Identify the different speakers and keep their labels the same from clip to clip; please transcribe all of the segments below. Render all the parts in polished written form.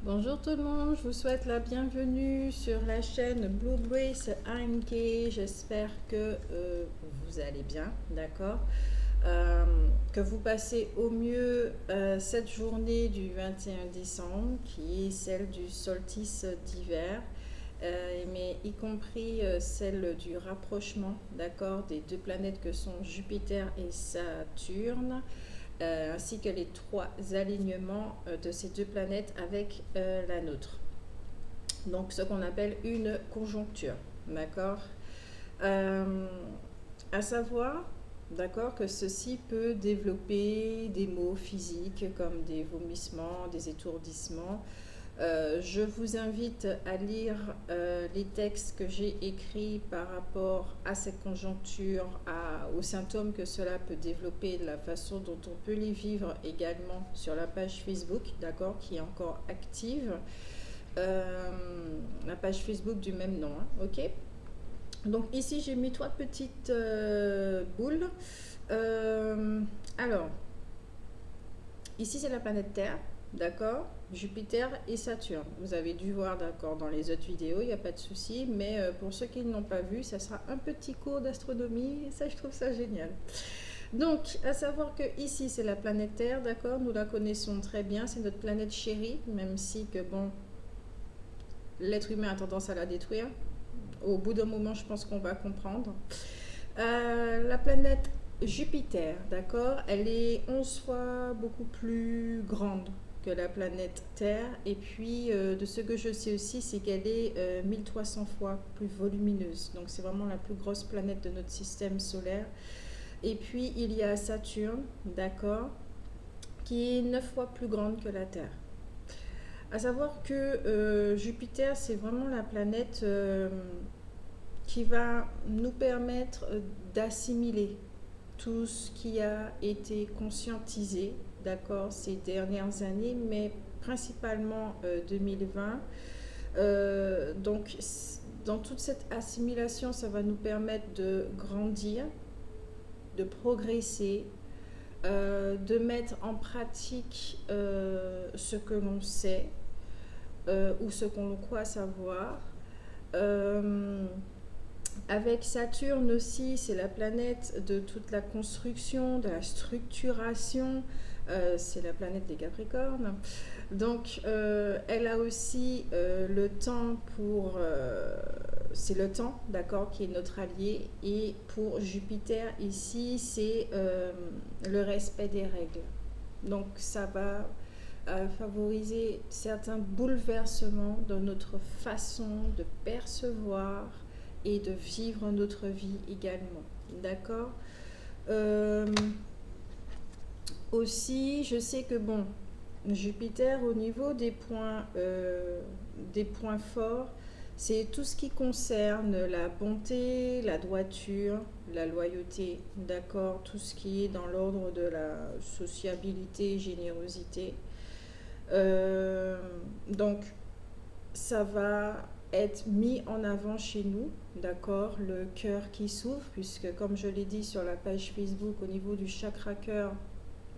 Speaker 1: Bonjour tout le monde, je vous souhaite la bienvenue sur la chaîne Blue Grace AMK. J'espère que vous allez bien, d'accord. Que vous passez au mieux cette journée du 21 décembre, qui est celle du solstice d'hiver, mais y compris celle du rapprochement, d'accord, des deux planètes que sont Jupiter et Saturne, ainsi que les trois alignements de ces deux planètes avec la nôtre. Donc ce qu'on appelle une conjoncture, d'accord. euh, à savoir, d'accord, que ceci peut développer des maux physiques comme des vomissements, des étourdissements. Je vous invite à lire les textes que j'ai écrits par rapport à cette conjoncture, aux symptômes que cela peut développer, de la façon dont on peut les vivre également sur la page Facebook, d'accord, qui est encore active. La page Facebook du même nom, hein, ok. Donc ici j'ai mis trois petites boules. Euh, alors, ici c'est la planète Terre, d'accord, Jupiter et Saturne. Vous avez dû voir, d'accord, dans les autres vidéos, il n'y a pas de souci. Mais pour ceux qui ne l'ont pas vu, ça sera un petit cours d'astronomie. Et ça, je trouve ça génial. Donc, à savoir que ici c'est la planète Terre, d'accord, nous la connaissons très bien, c'est notre planète chérie, même si que bon, l'être humain a tendance à la détruire. Au bout d'un moment, je pense qu'on va comprendre. La planète Jupiter, d'accord, elle est 11 fois beaucoup plus grande que la planète Terre. Et puis, de ce que je sais aussi, c'est qu'elle est 1300 fois plus volumineuse. Donc, c'est vraiment la plus grosse planète de notre système solaire. Et puis, il y a Saturne, d'accord, qui est 9 fois plus grande que la Terre. À savoir que Jupiter, c'est vraiment la planète qui va nous permettre d'assimiler tout ce qui a été conscientisé, d'accord, ces dernières années, mais principalement 2020. Donc, dans toute cette assimilation, ça va nous permettre de grandir, de progresser, de mettre en pratique ce que l'on sait ou ce qu'on croit savoir. Euh, Avec Saturne aussi, c'est la planète de toute la construction, de la structuration. C'est la planète des Capricornes. Donc, elle a aussi le temps pour. C'est le temps, d'accord, qui est notre allié. Et pour Jupiter, ici, c'est le respect des règles. Donc, ça va favoriser certains bouleversements dans notre façon de percevoir et de vivre notre vie également. D'accord. Euh, Aussi, je sais que bon, Jupiter, au niveau des points forts, c'est tout ce qui concerne la bonté, la droiture, la loyauté, d'accord, tout ce qui est dans l'ordre de la sociabilité, générosité. Euh, donc, ça va être mis en avant chez nous, d'accord, le cœur qui s'ouvre, puisque comme je l'ai dit sur la page Facebook, au niveau du chakra cœur,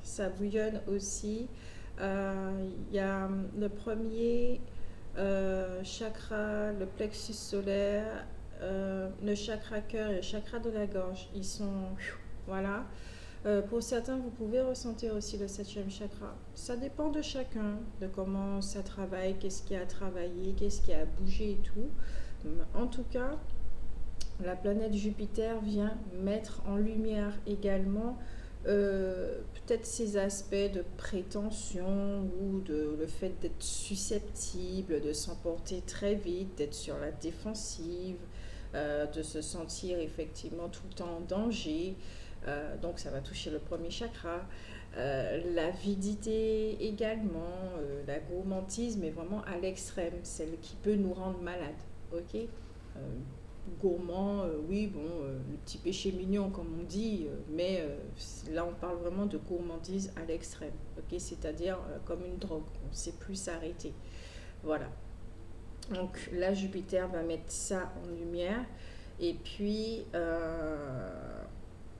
Speaker 1: ça bouillonne aussi. Il y a le premier chakra, le plexus solaire, le chakra cœur et le chakra de la gorge. Ils sont, voilà. Pour certains, vous pouvez ressentir aussi le septième chakra. Ça dépend de chacun, de comment ça travaille, qu'est-ce qui a travaillé, qu'est-ce qui a bougé et tout. En tout cas, la planète Jupiter vient mettre en lumière également peut-être ces aspects de prétention ou de le fait d'être susceptible, de s'emporter très vite, d'être sur la défensive, de se sentir effectivement tout le temps en danger. Donc ça va toucher le premier chakra. L'avidité également, la gourmandise, mais vraiment à l'extrême, celle qui peut nous rendre malades. Ok. Gourmand, oui, bon, le petit péché mignon comme on dit, mais là on parle vraiment de gourmandise à l'extrême, ok, c'est-à-dire comme une drogue, on ne sait plus s'arrêter. Voilà. Donc là, Jupiter va mettre ça en lumière. Et puis,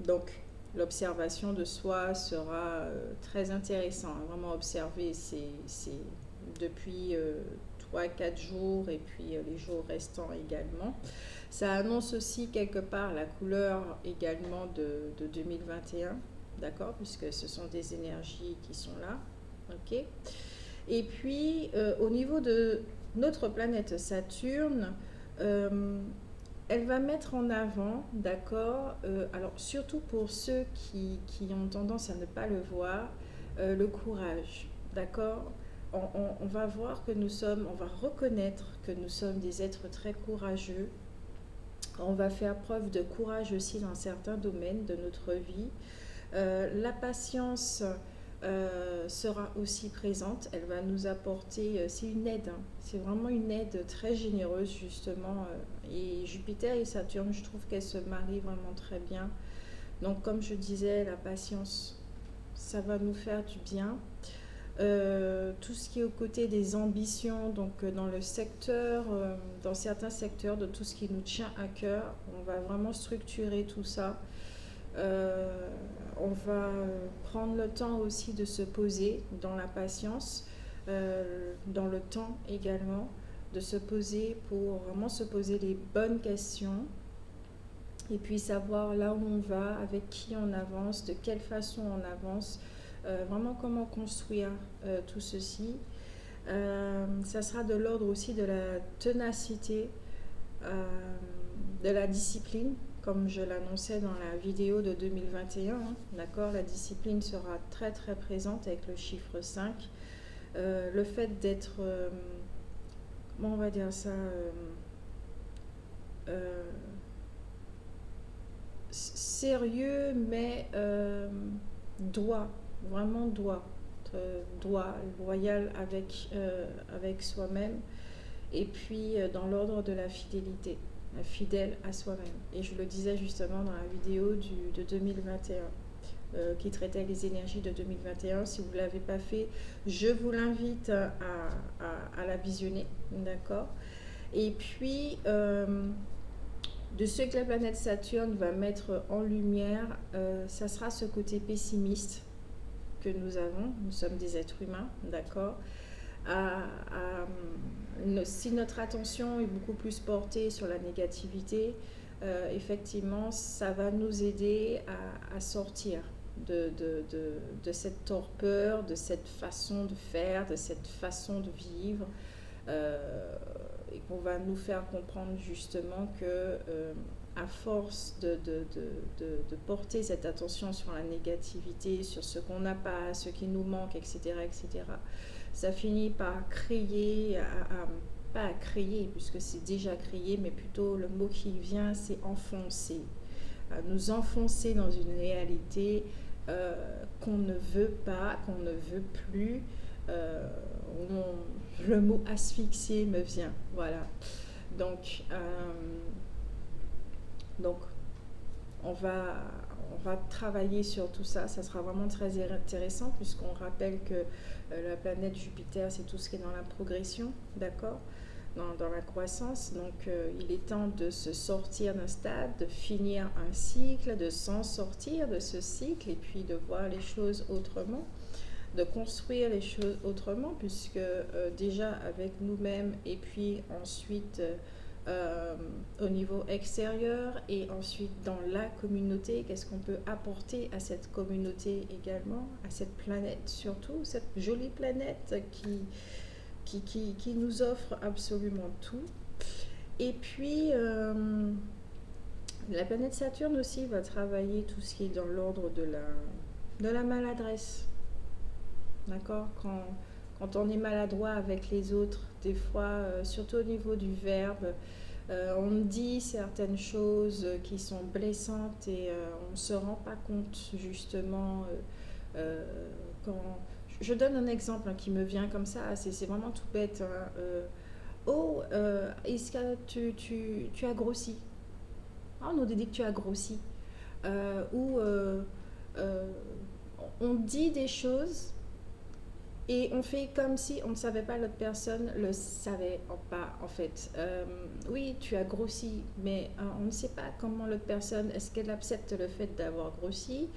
Speaker 1: donc, l'observation de soi sera très intéressante. Vraiment observer depuis 3-4 jours et puis les jours restants également. Ça annonce aussi quelque part la couleur également de 2021, d'accord, puisque ce sont des énergies qui sont là. Ok. Et puis au niveau de notre planète Saturne, elle va mettre en avant, d'accord, alors surtout pour ceux qui ont tendance à ne pas le voir, le courage, d'accord. On va voir que on va reconnaître que nous sommes des êtres très courageux. On va faire preuve de courage aussi dans certains domaines de notre vie. La patience sera aussi présente. Elle va nous apporter, c'est une aide, hein. C'est vraiment une aide très généreuse justement. Et Jupiter et Saturne, je trouve qu'elles se marient vraiment très bien. Donc comme je disais, la patience, ça va nous faire du bien. Tout ce qui est aux côtés des ambitions, donc dans le secteur, dans certains secteurs, de tout ce qui nous tient à cœur, on va vraiment structurer tout ça. On va prendre le temps aussi de se poser dans la patience, dans le temps également, de se poser pour vraiment se poser les bonnes questions et puis savoir là où on va, avec qui on avance, de quelle façon on avance, vraiment comment construire tout ceci. Ça sera de l'ordre aussi de la ténacité, euh, de la discipline, comme je l'annonçais dans la vidéo de 2021, hein, d'accord, la discipline sera très très présente avec le chiffre 5. Le fait d'être, comment on va dire ça, euh, sérieux, mais droit, vraiment droit, loyal avec soi-même, et puis dans l'ordre de la fidélité, fidèle à soi-même. Et je le disais justement dans la vidéo de 2021. Qui traitait les énergies de 2021. Si vous ne l'avez pas fait, je vous l'invite à la visionner, d'accord. Et puis, de ce que la planète Saturne va mettre en lumière, ça sera ce côté pessimiste que nous avons. Nous sommes des êtres humains, d'accord. Si notre attention est beaucoup plus portée sur la négativité, effectivement, ça va nous aider à sortir de cette torpeur, de cette façon de faire, de cette façon de vivre, et qu'on va nous faire comprendre justement que à force de porter cette attention sur la négativité, sur ce qu'on n'a pas, ce qui nous manque, etc., ça finit par créer, pas à créer, puisque c'est déjà créé, mais plutôt le mot qui vient, c'est enfoncer. Nous enfoncer dans une réalité qu'on ne veut pas, qu'on ne veut plus. Euh, le mot asphyxier me vient, voilà. Donc, donc on va travailler sur tout ça. Ça sera vraiment très intéressant puisqu'on rappelle que la planète Jupiter, c'est tout ce qui est dans la progression, d'accord, dans la croissance. Donc, il est temps de se sortir d'un stade, de finir un cycle, de s'en sortir de ce cycle et puis de voir les choses autrement, de construire les choses autrement, puisque déjà avec nous-mêmes et puis ensuite au niveau extérieur et ensuite dans la communauté, qu'est-ce qu'on peut apporter à cette communauté également, à cette planète surtout, cette jolie planète qui nous offre absolument tout. Et puis la planète Saturne aussi va travailler tout ce qui est dans l'ordre de la maladresse. D'accord, quand on est maladroit avec les autres, des fois, surtout au niveau du verbe, on dit certaines choses qui sont blessantes et on ne se rend pas compte justement quand... Je donne un exemple qui me vient comme ça, c'est vraiment tout bête, hein. Oh, est-ce que tu as grossi? Ah, on nous dit que tu as grossi. Ou euh, on dit des choses et on fait comme si on ne savait pas, l'autre personne le savait pas en fait. Oui, tu as grossi, mais on ne sait pas comment l'autre personne, est-ce qu'elle accepte le fait d'avoir grossi?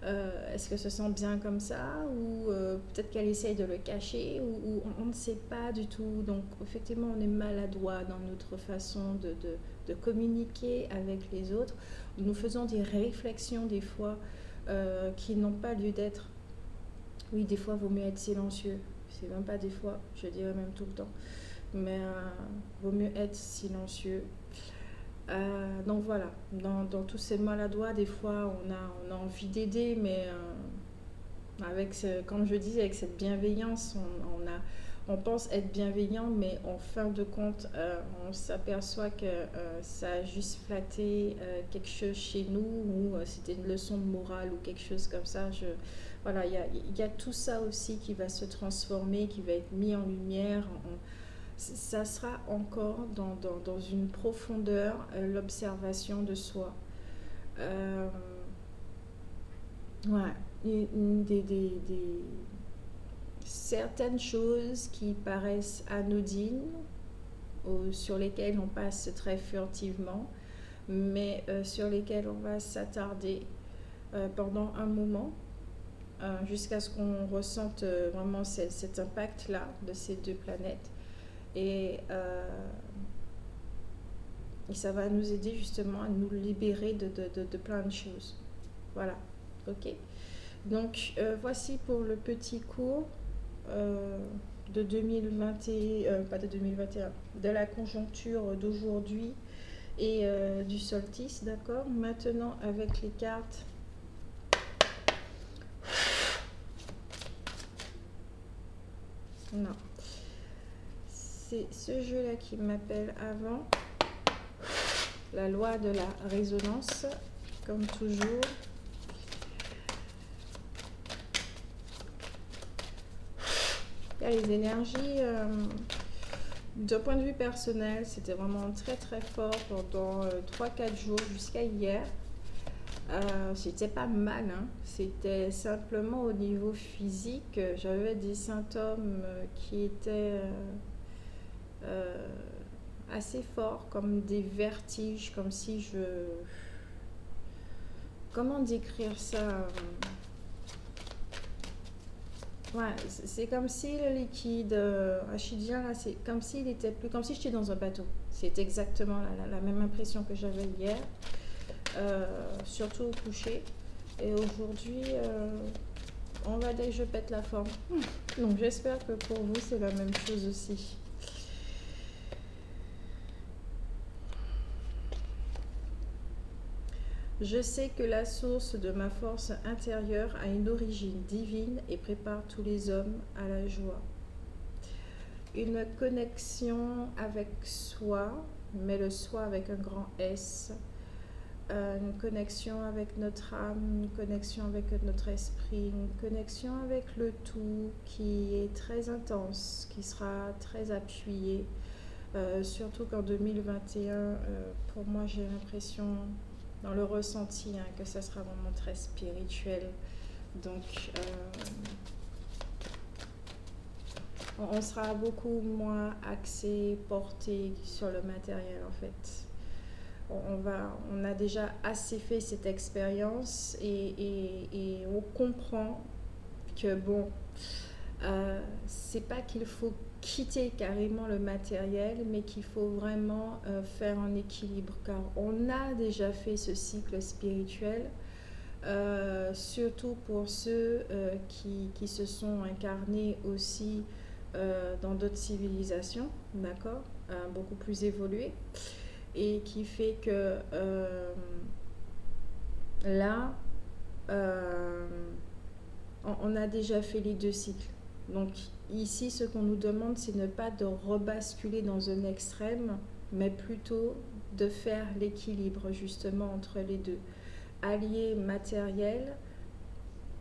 Speaker 1: Est-ce que se sent bien comme ça ou peut-être qu'elle essaye de le cacher ou on ne sait pas du tout. Donc effectivement, on est maladroit dans notre façon de communiquer avec les autres. Nous faisons des réflexions des fois qui n'ont pas lieu d'être. Oui, des fois, il vaut mieux être silencieux. C'est même pas des fois, je dirais même tout le temps. Mais vaut mieux être silencieux. Donc voilà, dans tous ces maladroits, des fois, on a envie d'aider, mais comme je dis, avec cette bienveillance, on pense être bienveillant, mais en fin de compte, on s'aperçoit que ça a juste flatté quelque chose chez nous, ou c'était une leçon de morale ou quelque chose comme ça. Voilà, il y a tout ça aussi qui va se transformer, qui va être mis en lumière. Ça sera encore dans une profondeur, l'observation de soi. Euh, ouais, certaines choses qui paraissent anodines, sur lesquelles on passe très furtivement, mais sur lesquelles on va s'attarder pendant un moment, jusqu'à ce qu'on ressente vraiment cet impact-là de ces deux planètes. Et ça va nous aider justement à nous libérer de plein de choses. Voilà, ok. Donc voici pour le petit cours de 2021, pas de 2021, de la conjoncture d'aujourd'hui et du solstice, d'accord. Maintenant avec les cartes. Non. C'est ce jeu-là qui m'appelle avant. La loi de la résonance, comme toujours. Il y a les énergies. D'un point de vue personnel, c'était vraiment très très fort pendant 3-4 jours jusqu'à hier. C'était pas mal, hein. C'était simplement au niveau physique. J'avais des symptômes qui étaient assez forts, comme des vertiges, comme si je... Comment décrire ça? Ouais, c'est comme si le liquide achidien, là, c'est comme s'il était plus... Comme si j'étais dans un bateau. C'est exactement la même impression que j'avais hier. Surtout au coucher. Et aujourd'hui, on va dire que je pète la forme. Donc j'espère que pour vous, c'est la même chose aussi. Je sais que la source de ma force intérieure a une origine divine et prépare tous les hommes à la joie. Une connexion avec soi, mais le soi avec un grand S. Une connexion avec notre âme, une connexion avec notre esprit, une connexion avec le tout qui est très intense, qui sera très appuyée. Surtout qu'en 2021, pour moi, j'ai l'impression, dans le ressenti, hein, que ça sera vraiment très spirituel. Donc, on sera beaucoup moins axé, porté sur le matériel, en fait. On a déjà assez fait cette expérience et on comprend que bon, c'est pas qu'il faut quitter carrément le matériel, mais qu'il faut vraiment faire un équilibre, car on a déjà fait ce cycle spirituel, surtout pour ceux qui se sont incarnés aussi dans d'autres civilisations, d'accord, beaucoup plus évoluées, et qui fait que là, on a déjà fait les deux cycles. Donc ici, ce qu'on nous demande, c'est ne pas de rebasculer dans un extrême, mais plutôt de faire l'équilibre justement entre les deux. Allier matériel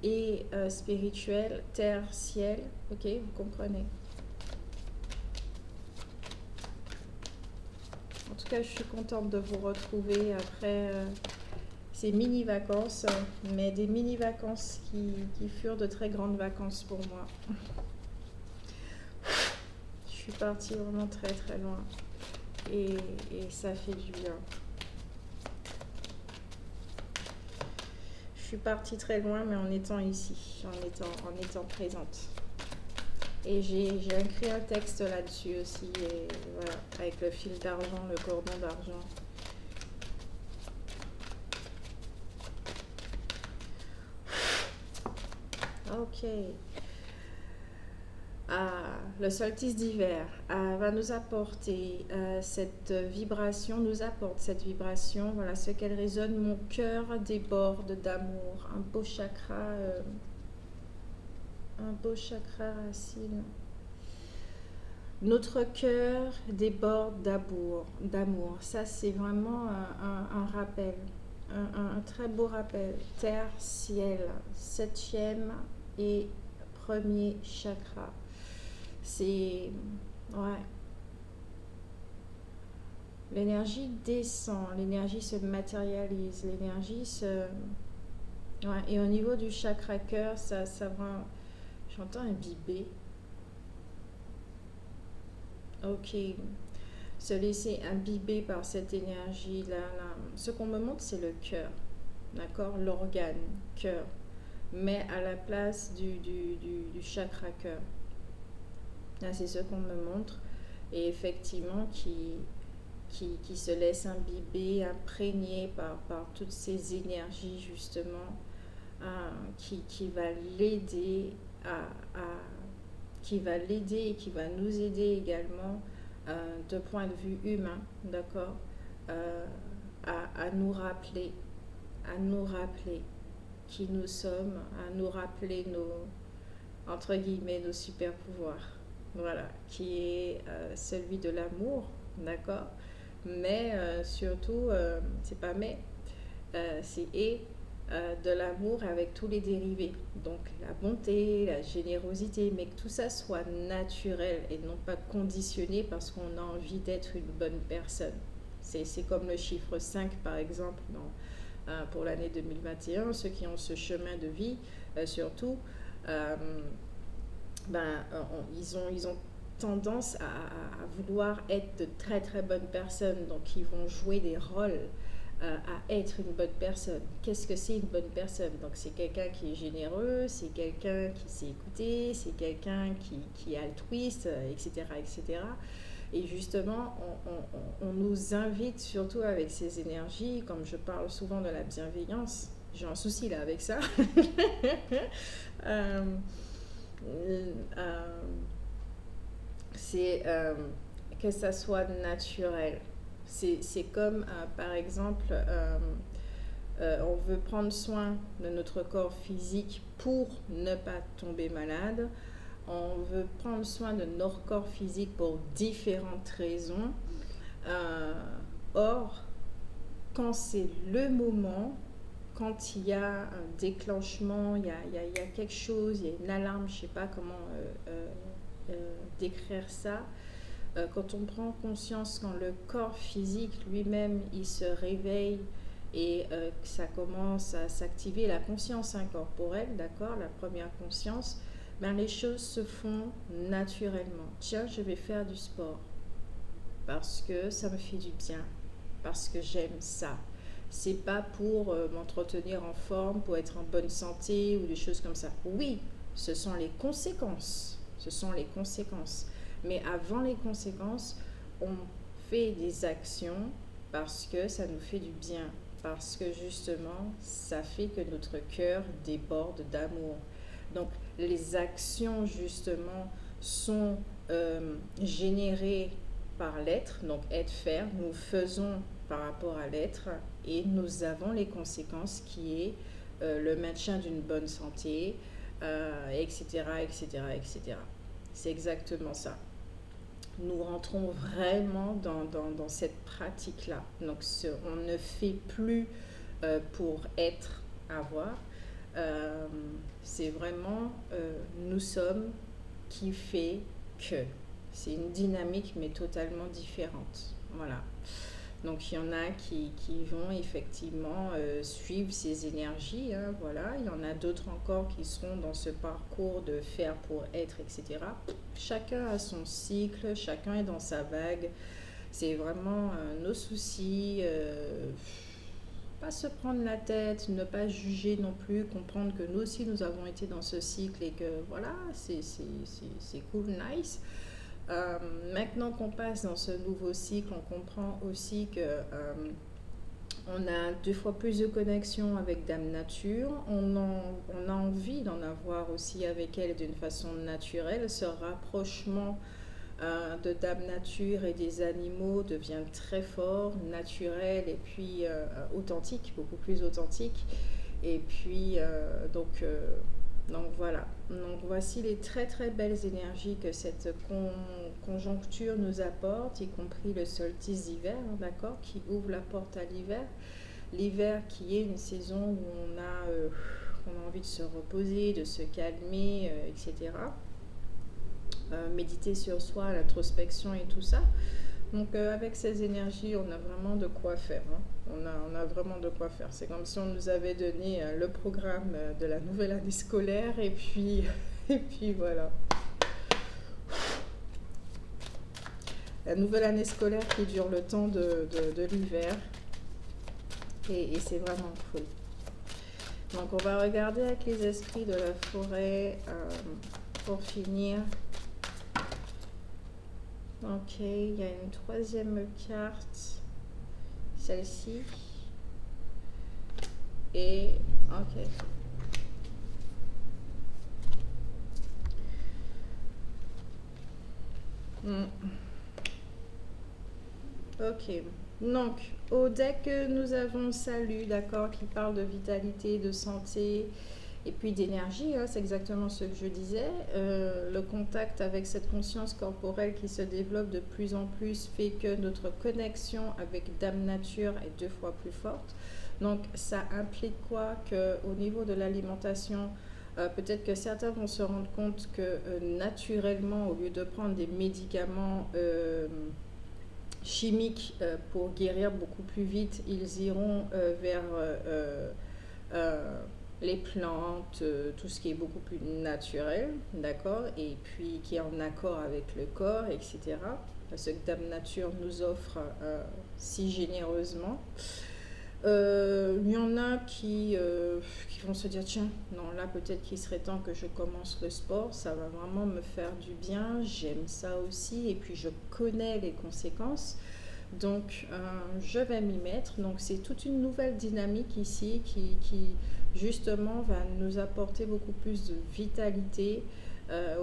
Speaker 1: et spirituel, terre, ciel, ok, vous comprenez. En tout cas, je suis contente de vous retrouver après ces mini-vacances, mais des mini-vacances qui furent de très grandes vacances pour moi. Je suis partie vraiment très très loin et ça fait du bien. Je suis partie très loin, mais en étant ici, en étant présente. Et j'ai écrit un texte là-dessus aussi, et voilà, avec le fil d'argent, le cordon d'argent. Ok. Le solstice d'hiver va nous apporter cette vibration, nous apporte cette vibration. Voilà ce qu'elle résonne. Mon cœur déborde d'amour. Un beau chakra racine. Notre cœur déborde d'amour. Ça, c'est vraiment un rappel, un très beau rappel. Terre, ciel, septième et premier chakra. C'est... Ouais. L'énergie descend, l'énergie se matérialise, l'énergie se... Ouais. Et au niveau du chakra cœur, ça va... J'entends un bibé. Ok. Se laisser imbiber par cette énergie-là. Là. Ce qu'on me montre, c'est le cœur. D'accord? L'organe, cœur. Mais à la place du chakra cœur. Là, c'est ce qu'on me montre. Et effectivement, qui se laisse imbiber, imprégner par toutes ces énergies, justement, qui va l'aider qui va l'aider et qui va nous aider également de point de vue humain, d'accord, à nous rappeler qui nous sommes, à nous rappeler entre guillemets, nos super pouvoirs. Voilà, qui est celui de l'amour, d'accord, mais surtout, c'est pas mais, c'est de l'amour avec tous les dérivés. Donc la bonté, la générosité, mais que tout ça soit naturel et non pas conditionné parce qu'on a envie d'être une bonne personne. C'est comme le chiffre 5 par exemple pour l'année 2021, ceux qui ont ce chemin de vie surtout, ils ont tendance à vouloir être de très très bonnes personnes, donc ils vont jouer des rôles à être une bonne personne. Qu'est-ce que c'est une bonne personne? Donc c'est quelqu'un qui est généreux, c'est quelqu'un qui sait écouter, c'est quelqu'un qui est altruiste, etc., etc. Et justement, on nous invite surtout avec ces énergies, comme je parle souvent de la bienveillance, j'ai un souci là avec ça, c'est que ça soit naturel. C'est comme, par exemple, on veut prendre soin de notre corps physique pour ne pas tomber malade. On veut prendre soin de notre corps physique pour différentes raisons. Or, quand c'est le moment, quand il y a un déclenchement, il y a quelque chose, il y a une alarme, je ne sais pas comment décrire ça, quand on prend conscience, quand le corps physique lui-même, il se réveille et que ça commence à s'activer, la conscience incorporelle, d'accord, la première conscience, ben les choses se font naturellement. Tiens, je vais faire du sport parce que ça me fait du bien, parce que j'aime ça. C'est pas pour m'entretenir en forme, pour être en bonne santé ou des choses comme ça. Oui, ce sont les conséquences. Ce sont les conséquences. Mais avant les conséquences, on fait des actions parce que ça nous fait du bien. Parce que justement, ça fait que notre cœur déborde d'amour. Donc, les actions, justement, sont générées par l'être. Donc, être, faire, nous faisons par rapport à l'être et nous avons les conséquences qui est le maintien d'une bonne santé, etc., etc., etc. C'est exactement ça. Nous rentrons vraiment dans cette pratique-là. Donc, on ne fait plus pour être, avoir. C'est vraiment nous sommes qui fait que. C'est une dynamique, mais totalement différente. Voilà. Donc il y en a qui vont effectivement suivre ces énergies, hein, voilà. Il y en a d'autres encore qui seront dans ce parcours de faire pour être, etc. Chacun a son cycle, chacun est dans sa vague. C'est vraiment nos soucis. pas se prendre la tête, ne pas juger non plus, comprendre que nous aussi nous avons été dans ce cycle et que voilà, c'est cool, nice. Maintenant qu'on passe dans ce nouveau cycle, on comprend aussi que on a 2 fois plus de connexion avec Dame Nature. On a envie d'en avoir aussi avec elle d'une façon naturelle. Ce rapprochement de Dame Nature et des animaux devient très fort, naturel et puis authentique, beaucoup plus authentique. Et puis, donc voilà. Donc voici les très très belles énergies que cette conjoncture nous apporte, y compris le solstice d'hiver, hein, d'accord, qui ouvre la porte à l'hiver. L'hiver qui est une saison où on a envie de se reposer, de se calmer, etc. Méditer sur soi, l'introspection et tout ça. Donc avec ces énergies, on a vraiment de quoi faire. Hein. On a vraiment de quoi faire. C'est comme si on nous avait donné le programme de la nouvelle année scolaire et puis, et puis voilà. La nouvelle année scolaire qui dure le temps de l'hiver. Et c'est vraiment cool. Donc on va regarder avec les esprits de la forêt pour finir. Ok, il y a une troisième carte, celle-ci. Et ok. Ok. Donc, au deck, nous avons Salut, d'accord, qui parle de vitalité, de santé et puis d'énergie, hein, c'est exactement ce que je disais. Le contact avec cette conscience corporelle qui se développe de plus en plus fait que notre connexion avec Dame Nature est 2 fois plus forte. Donc, ça implique quoi? Qu'au niveau de l'alimentation, peut-être que certains vont se rendre compte que naturellement, au lieu de prendre des médicaments chimiques pour guérir beaucoup plus vite, ils iront vers les plantes, tout ce qui est beaucoup plus naturel, d'accord, et puis qui est en accord avec le corps, etc. Ce que Dame Nature nous offre si généreusement. Il y en a qui vont se dire tiens, non, là peut-être qu'il serait temps que je commence le sport, ça va vraiment me faire du bien, j'aime ça aussi, et puis je connais les conséquences. Donc, je vais m'y mettre. Donc, c'est toute une nouvelle dynamique ici qui justement, va nous apporter beaucoup plus de vitalité.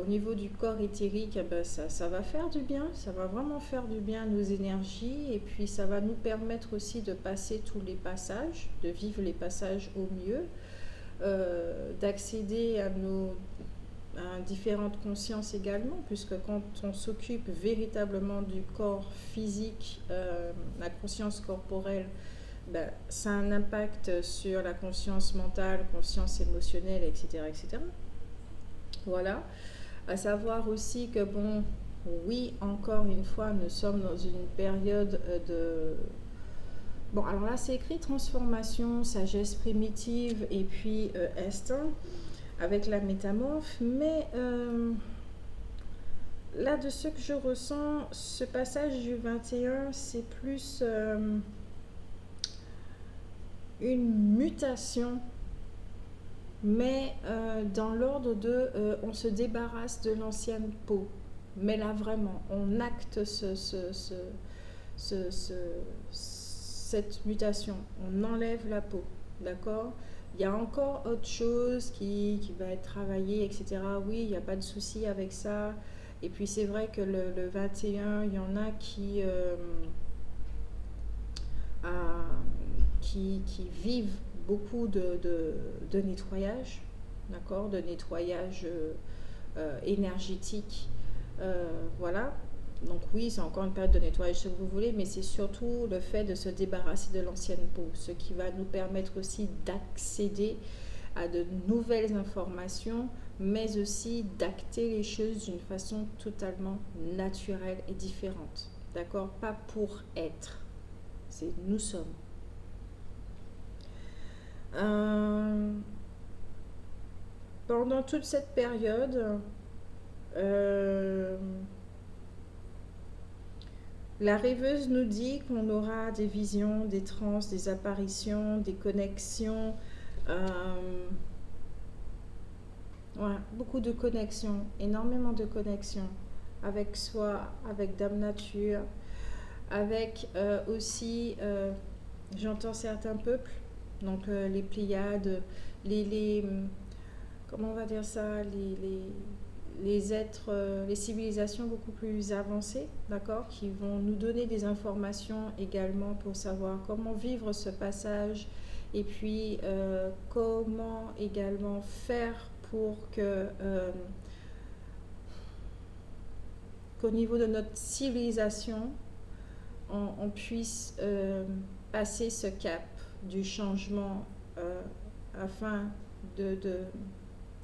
Speaker 1: Au niveau du corps éthérique, eh ben, ça va faire du bien. Ça va vraiment faire du bien à nos énergies. Et puis, ça va nous permettre aussi de passer tous les passages, de vivre les passages au mieux, d'accéder à nos différentes consciences également, puisque quand on s'occupe véritablement du corps physique, la conscience corporelle, ben, ça a un impact sur la conscience mentale, conscience émotionnelle, etc. etc. Voilà. À savoir aussi que, bon, oui, encore une fois, nous sommes dans une période de... Bon, alors là, c'est écrit transformation, sagesse primitive et puis instinct avec la métamorphe, mais là, de ce que je ressens, ce passage du 21, c'est plus une mutation, mais dans l'ordre de on se débarrasse de l'ancienne peau. Mais là, vraiment, on acte cette mutation, on enlève la peau, d'accord? Il y a encore autre chose qui va être travaillée, etc. Oui, il n'y a pas de souci avec ça. Et puis c'est vrai que le 21, il y en a qui vivent beaucoup de nettoyage, d'accord? De nettoyage énergétique. Voilà. Donc oui, c'est encore une période de nettoyage si vous voulez, mais c'est surtout le fait de se débarrasser de l'ancienne peau, ce qui va nous permettre aussi d'accéder à de nouvelles informations, mais aussi d'acter les choses d'une façon totalement naturelle et différente. D'accord? Pas pour être, c'est nous sommes. Pendant toute cette période, La rêveuse nous dit qu'on aura des visions, des trans, des apparitions, des connexions. euh, ouais, beaucoup de connexions, énormément de connexions avec soi, avec Dame Nature, avec aussi, j'entends certains peuples, donc les Pléiades, les, comment on va dire ça, les êtres, les civilisations beaucoup plus avancées, d'accord, qui vont nous donner des informations également pour savoir comment vivre ce passage et puis comment également faire pour que qu'au niveau de notre civilisation, on puisse passer ce cap du changement afin de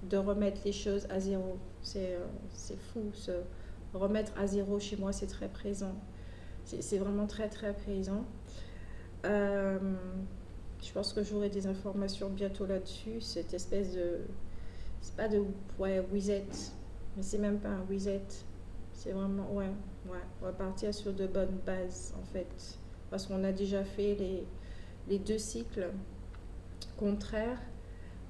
Speaker 1: de remettre les choses à zéro. C'est fou, se remettre à zéro chez moi, c'est très présent. C'est vraiment très très présent. Euh, je pense que j'aurai des informations bientôt là-dessus. Cette espèce de... C'est pas de... Ouais, reset. Mais c'est même pas un reset. C'est vraiment... Ouais, ouais. On va partir sur de bonnes bases, en fait. Parce qu'on a déjà fait les deux cycles contraires.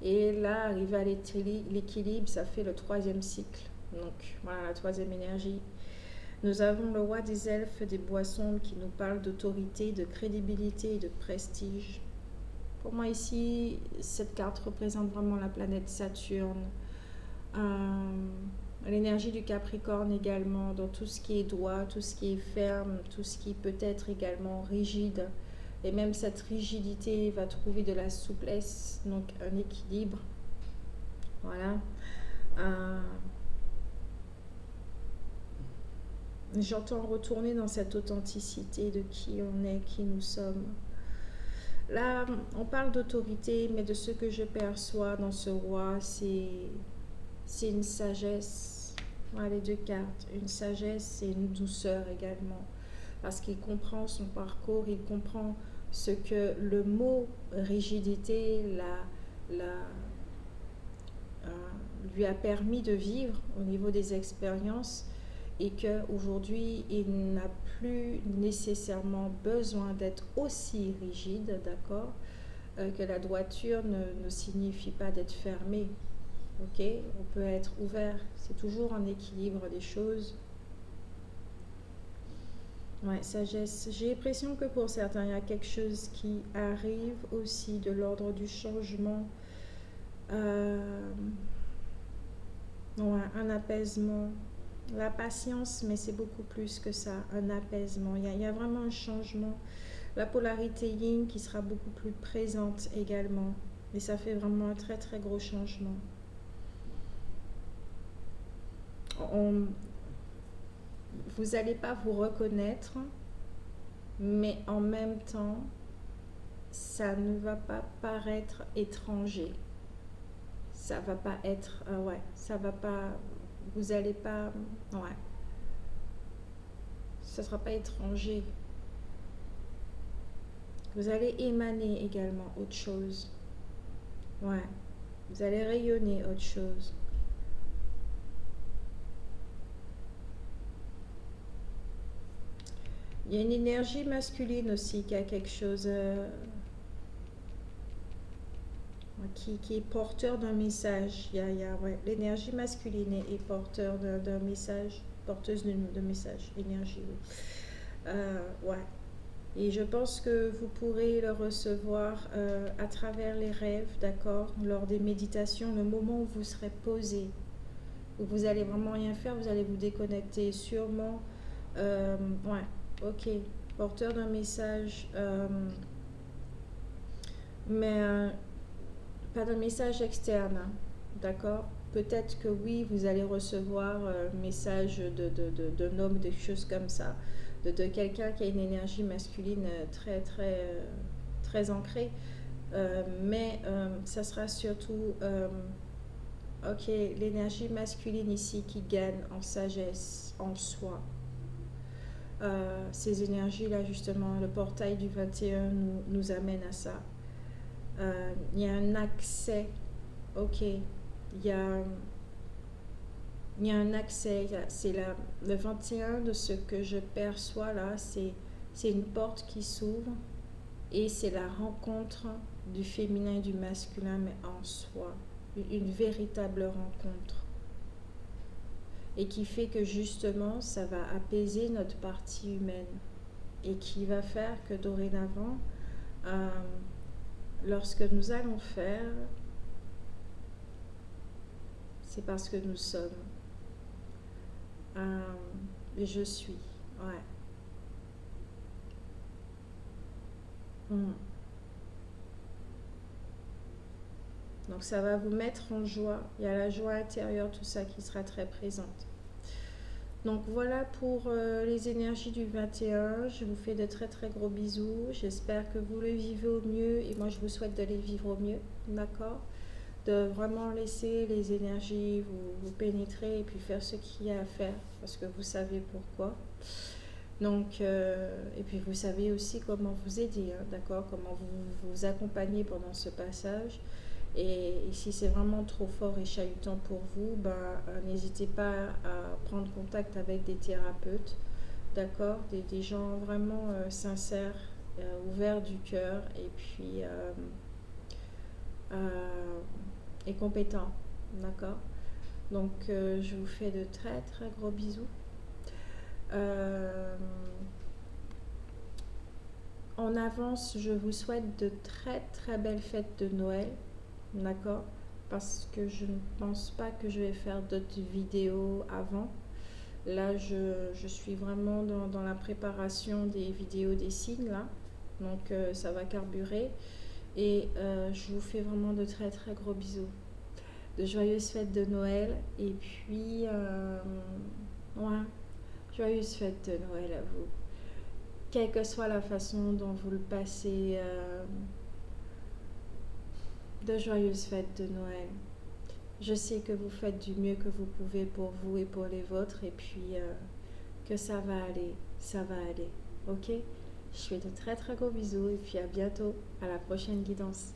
Speaker 1: Et là, arrivé à l'équilibre, ça fait le troisième cycle. Donc, voilà, la troisième énergie. Nous avons le roi des elfes des boissons qui nous parle d'autorité, de crédibilité et de prestige. Pour moi, ici, cette carte représente vraiment la planète Saturne. Euh, L'énergie du Capricorne également, dans tout ce qui est droit, tout ce qui est ferme, tout ce qui peut être également rigide. Et même cette rigidité va trouver de la souplesse, donc un équilibre. Voilà. Euh, J'entends retourner dans cette authenticité de qui on est, qui nous sommes. Là, on parle d'autorité, mais de ce que je perçois dans ce roi, c'est une sagesse. Voilà les deux cartes. Une sagesse et une douceur également. Parce qu'il comprend son parcours, il comprend ce que le mot rigidité la, lui a permis de vivre au niveau des expériences et qu'aujourd'hui, il n'a plus nécessairement besoin d'être aussi rigide, d'accord, que la droiture ne signifie pas d'être fermé. Ok, on peut être ouvert, c'est toujours en équilibre les choses. Ouais, sagesse. J'ai l'impression que pour certains, il y a quelque chose qui arrive aussi de l'ordre du changement. Euh, ouais, un apaisement. La patience, mais c'est beaucoup plus que ça, un apaisement. Il y a vraiment un changement. La polarité yin qui sera beaucoup plus présente également. Et ça fait vraiment un très très gros changement. On, vous n'allez pas vous reconnaître, mais en même temps, ça ne va pas paraître étranger. Ça va pas être, ouais, ça va pas, vous allez pas, ouais, ça sera pas étranger. Vous allez émaner également autre chose. Ouais, vous allez rayonner autre chose. Il y a une énergie masculine aussi qui a quelque chose qui est porteur d'un message. Ouais, l'énergie masculine est porteur d'un message, porteuse de message, énergie. Oui. Ouais. Et je pense que vous pourrez le recevoir à travers les rêves, d'accord, lors des méditations, le moment où vous serez posé, où vous allez vraiment rien faire, vous allez vous déconnecter sûrement. Ouais, ok, porteur d'un message, mais pas d'un message externe, hein, d'accord. Peut-être que oui, vous allez recevoir un message d'un homme, des choses comme ça, de quelqu'un qui a une énergie masculine très, très, très ancrée. Mais ça sera surtout, ok, l'énergie masculine ici qui gagne en sagesse, en soi. Ces énergies-là, justement, le portail du 21 nous amène à ça. Il y a un accès, ok, il y a il y a un accès, c'est le 21 de ce que je perçois là, c'est une porte qui s'ouvre et c'est la rencontre du féminin et du masculin, mais en soi, une véritable rencontre. Et qui fait que justement, ça va apaiser notre partie humaine et qui va faire que dorénavant, euh, lorsque nous allons faire, c'est parce que nous sommes. Et je suis. Ouais. Mm. Donc ça va vous mettre en joie. Il y a la joie intérieure, tout ça qui sera très présente. Donc voilà pour les énergies du 21. Je vous fais de très très gros bisous. J'espère que vous le vivez au mieux et moi je vous souhaite de les vivre au mieux. D'accord? De vraiment laisser les énergies vous pénétrer et puis faire ce qu'il y a à faire parce que vous savez pourquoi. Donc, et puis vous savez aussi comment vous aider, hein, d'accord? Comment vous accompagner pendant ce passage. Et si c'est vraiment trop fort et chahutant pour vous, ben, n'hésitez pas à prendre contact avec des thérapeutes, d'accord? Des gens vraiment sincères, ouverts du cœur et puis et compétents, d'accord? Donc je vous fais de très très gros bisous. En avance, je vous souhaite de très très belles fêtes de Noël, d'accord? Parce que je ne pense pas que je vais faire d'autres vidéos avant. Là, je suis vraiment dans la préparation des vidéos des signes, là. Donc, ça va carburer. Et je vous fais vraiment de très très gros bisous. De joyeuses fêtes de Noël. Et puis, ouais, joyeuses fêtes de Noël à vous. Quelle que soit la façon dont vous le passez, de joyeuses fêtes de Noël. Je sais que vous faites du mieux que vous pouvez pour vous et pour les vôtres et puis que ça va aller, ok? Je fais de très très gros bisous et puis à bientôt, à la prochaine guidance.